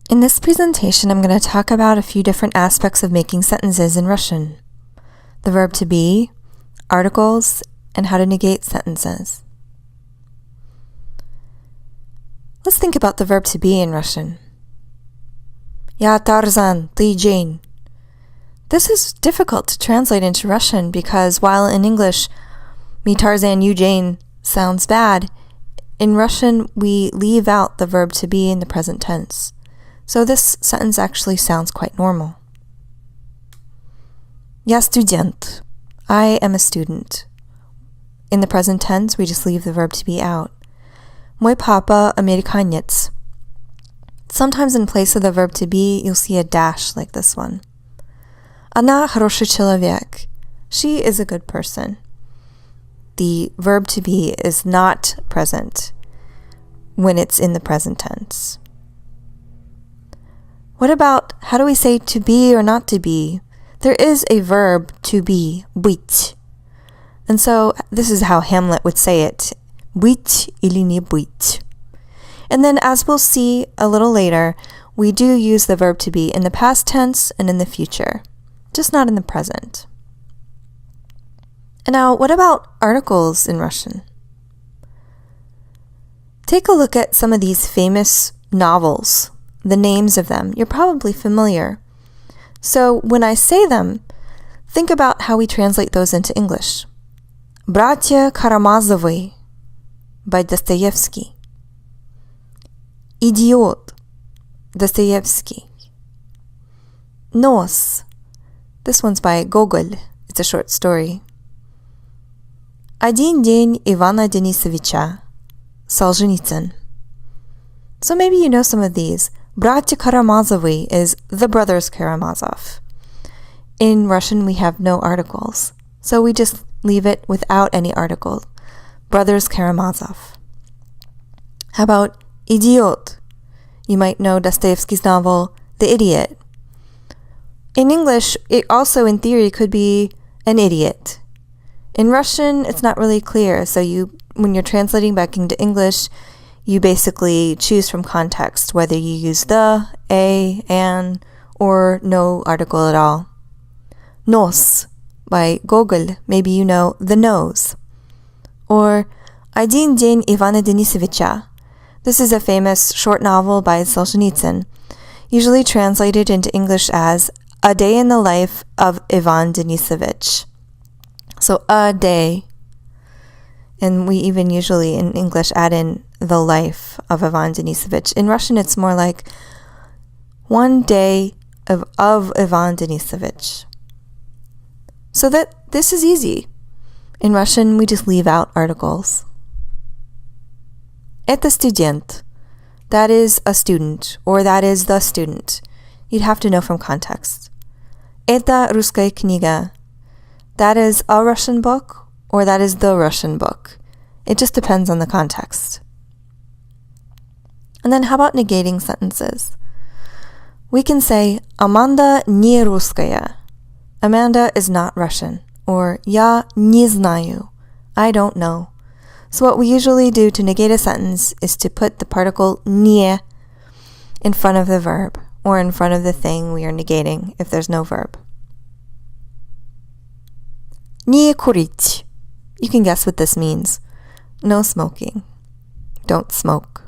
In this presentation, I'm going to talk about a few different aspects of making sentences in Russian. The verb to be, articles, and how to negate sentences. Let's think about the verb to be in Russian. Я Tarzan, ты Jane. This is difficult to translate into Russian because while in English, me Tarzan, you Jane sounds bad, in Russian we leave out the verb to be in the present tense. So this sentence actually sounds quite normal. Я студент. I am a student. In the present tense, we just leave the verb to be out. Мой папа американец. Sometimes in place of the verb to be, you'll see a dash like this one. Она хороший человек. She is a good person. The verb to be is not present when it's in the present tense. What about, how do we say to be or not to be? There is a verb to be, быть. And so this is how Hamlet would say it, быть или не быть. And then as we'll see a little later, we do use the verb to be in the past tense and in the future, just not in the present. And now, what about articles in Russian? Take a look at some of these famous novels. The names of them, you're probably familiar. So when I say them, think about how we translate those into English. Братья Карамазовы by Dostoevsky. Idiot, Dostoevsky. Nos, this one's by Gogol. It's a short story. Один день Ивана Денисовича, Solzhenitsyn. So maybe you know some of these. Братья Карамазовы is the brothers Karamazov. In Russian, we have no articles, so we just leave it without any article. Brothers Karamazov. How about idiot? You might know Dostoevsky's novel, The Idiot. In English, it also in theory could be an idiot. In Russian, it's not really clear, so when you're translating back into English, you basically choose from context whether you use the, a, an, or no article at all. Nos by Gogol, maybe you know the nose. Or Один день Ивана Денисовича. This is a famous short novel by Solzhenitsyn, usually translated into English as A Day in the Life of Ivan Denisovich. So a day. And we even usually in English add in the life of Ivan Denisovich. In Russian, it's more like one day of Ivan Denisovich. So that this is easy. In Russian, we just leave out articles. Это студент. That is a student, or that is the student. You'd have to know from context. Это русская книга. That is a Russian book, or that is the Russian book. It just depends on the context. And then how about negating sentences? We can say, Amanda не русская. Amanda is not Russian. Or я не знаю. I don't know. So what we usually do to negate a sentence is to put the particle не in front of the verb, or in front of the thing we are negating if there's no verb. Не курить. You can guess what this means. No smoking. Don't smoke.